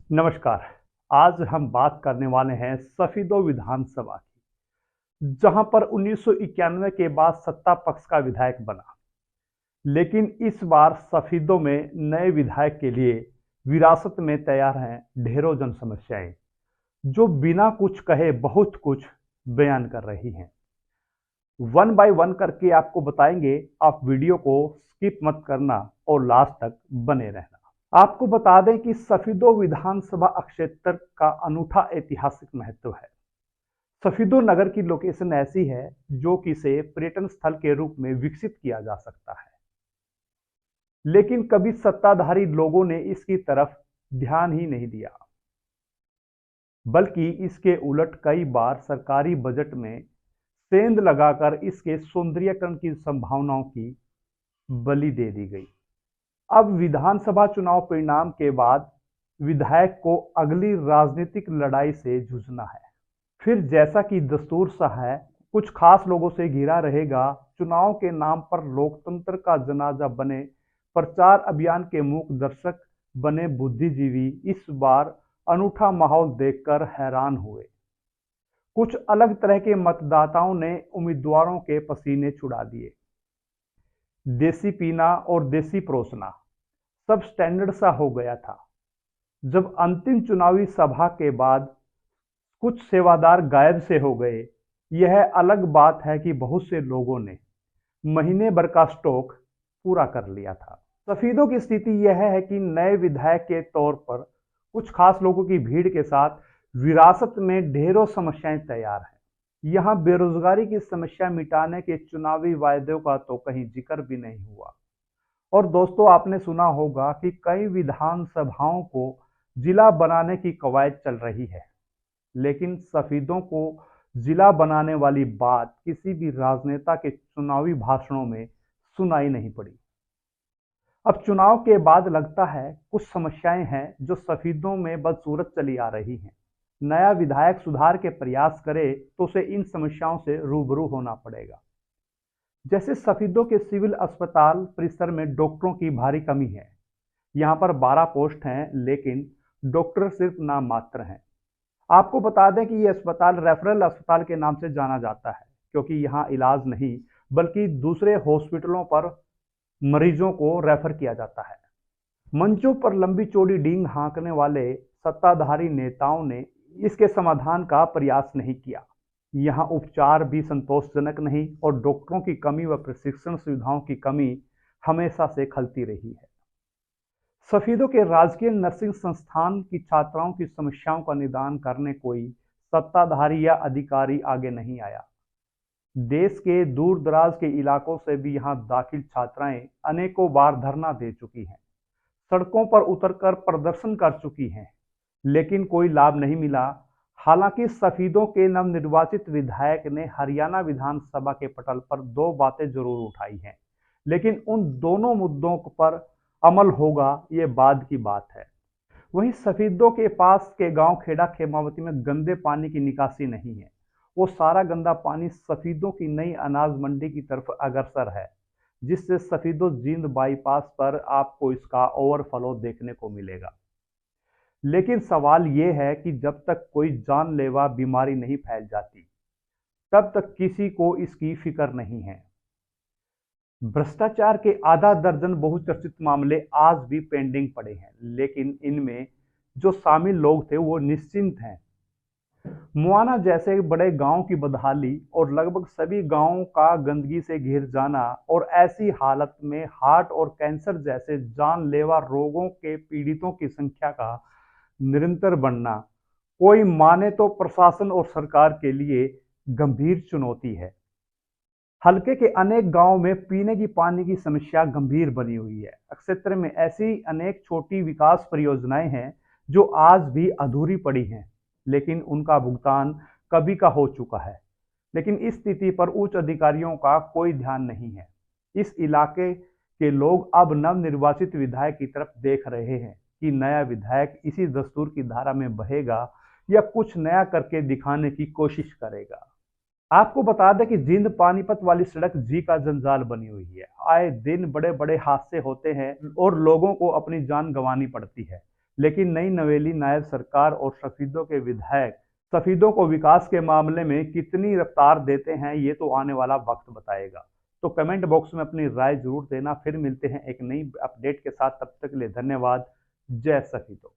नमस्कार। आज हम बात करने वाले हैं सफीदो विधानसभा की, जहां पर 1991 के बाद सत्ता पक्ष का विधायक बना। लेकिन इस बार सफीदो में नए विधायक के लिए विरासत में तैयार हैं ढेरों जन समस्याएं, जो बिना कुछ कहे बहुत कुछ बयान कर रही हैं। वन बाय वन करके आपको बताएंगे, आप वीडियो को स्किप मत करना और लास्ट तक बने रहना। आपको बता दें कि सफीदो विधानसभा क्षेत्र का अनूठा ऐतिहासिक महत्व है। सफीदो नगर की लोकेशन ऐसी है जो कि इसे पर्यटन स्थल के रूप में विकसित किया जा सकता है, लेकिन कभी सत्ताधारी लोगों ने इसकी तरफ ध्यान ही नहीं दिया, बल्कि इसके उलट कई बार सरकारी बजट में सेंध लगाकर इसके सौंदर्यीकरण की संभावनाओं की बलि दे दी गई। अब विधानसभा चुनाव परिणाम के बाद विधायक को अगली राजनीतिक लड़ाई से जूझना है। फिर जैसा कि दस्तूर सा है, कुछ खास लोगों से घिरा रहेगा। चुनाव के नाम पर लोकतंत्र का जनाजा बने प्रचार अभियान के मूक दर्शक बने बुद्धिजीवी इस बार अनूठा माहौल देखकर हैरान हुए। कुछ अलग तरह के मतदाताओं ने उम्मीदवारों के पसीने छुड़ा दिए। देसी पीना और देसी परोसना सब स्टैंडर्ड सा हो गया था। जब अंतिम चुनावी सभा के बाद कुछ सेवादार गायब से हो गए, यह अलग बात है कि बहुत से लोगों ने महीने भर का स्टॉक पूरा कर लिया था। सफीदों की स्थिति यह है कि नए विधायक के तौर पर कुछ खास लोगों की भीड़ के साथ विरासत में ढेरों समस्याएं तैयार हैं। यहां बेरोजगारी की समस्या मिटाने के चुनावी वायदों का तो कहीं जिक्र भी नहीं हुआ। और दोस्तों, आपने सुना होगा कि कई विधानसभाओं को जिला बनाने की कवायद चल रही है, लेकिन सफीदों को जिला बनाने वाली बात किसी भी राजनेता के चुनावी भाषणों में सुनाई नहीं पड़ी। अब चुनाव के बाद लगता है कुछ समस्याएं हैं जो सफीदों में बदसूरत चली आ रही हैं। नया विधायक सुधार के प्रयास करे तो उसे इन समस्याओं से रूबरू होना पड़ेगा। जैसे सफीदों के सिविल अस्पताल परिसर में डॉक्टरों की भारी कमी है। यहाँ पर 12 पोस्ट हैं, लेकिन डॉक्टर सिर्फ नाम मात्र हैं। आपको बता दें कि ये अस्पताल रेफरल अस्पताल के नाम से जाना जाता है, क्योंकि यहाँ इलाज नहीं बल्कि दूसरे हॉस्पिटलों पर मरीजों को रेफर किया जाता है। मंचों पर लंबी चौड़ी डींग हाँकने वाले सत्ताधारी नेताओं ने इसके समाधान का प्रयास नहीं किया। यहाँ उपचार भी संतोषजनक नहीं और डॉक्टरों की कमी व प्रशिक्षण सुविधाओं की कमी हमेशा से खलती रही है। सफीदों के राजकीय नर्सिंग संस्थान की छात्राओं की समस्याओं का निदान करने कोई सत्ताधारी या अधिकारी आगे नहीं आया। देश के दूर दराज के इलाकों से भी यहाँ दाखिल छात्राएं अनेकों बार धरना दे चुकी हैं, सड़कों पर उतरकर प्रदर्शन कर चुकी हैं, लेकिन कोई लाभ नहीं मिला। हालांकि सफीदों के नवनिर्वाचित विधायक ने हरियाणा विधानसभा के पटल पर 2 बातें जरूर उठाई हैं, लेकिन उन दोनों मुद्दों पर अमल होगा ये बाद की बात है। वहीं सफीदों के पास के गांव खेड़ा खेमावती में गंदे पानी की निकासी नहीं है। वो सारा गंदा पानी सफीदों की नई अनाज मंडी की तरफ अग्रसर है, जिससे सफीदों जींद बाईपास पर आपको इसका ओवरफ्लो देखने को मिलेगा। लेकिन सवाल ये है कि जब तक कोई जानलेवा बीमारी नहीं फैल जाती, तब तक किसी को इसकी फिक्र नहीं है। भ्रष्टाचार के आधा दर्जन बहुचर्चित मामले आज भी पेंडिंग पड़े हैं, लेकिन इनमें जो शामिल लोग थे वो निश्चिंत हैं। मुआना जैसे बड़े गांव की बदहाली और लगभग सभी गांवों का गंदगी से घिर जाना और ऐसी हालत में हार्ट और कैंसर जैसे जानलेवा रोगों के पीड़ितों की संख्या का निरंतर बढ़ना कोई माने तो प्रशासन और सरकार के लिए गंभीर चुनौती है। हलके के अनेक गांवों में पीने की पानी की समस्या गंभीर बनी हुई है। क्षेत्र में ऐसी अनेक छोटी विकास परियोजनाएं हैं जो आज भी अधूरी पड़ी हैं, लेकिन उनका भुगतान कभी का हो चुका है। लेकिन इस स्थिति पर उच्च अधिकारियों का कोई ध्यान नहीं है। इस इलाके के लोग अब नवनिर्वाचित विधायक की तरफ देख रहे हैं कि नया विधायक इसी दस्तूर की धारा में बहेगा या कुछ नया करके दिखाने की कोशिश करेगा। आपको बता दें कि जींद पानीपत वाली सड़क जी का जंजाल बनी हुई है। आए दिन बड़े बड़े हादसे होते हैं और लोगों को अपनी जान गंवानी पड़ती है, लेकिन नई नवेली नायब सरकार और सफीदों के विधायक सफीदों को विकास के मामले में कितनी रफ्तार देते हैं, ये तो आने वाला वक्त बताएगा। तो कमेंट बॉक्स में अपनी राय जरूर देना। फिर मिलते हैं एक नई अपडेट के साथ, तब तक के लिए धन्यवाद। जय सफीदों।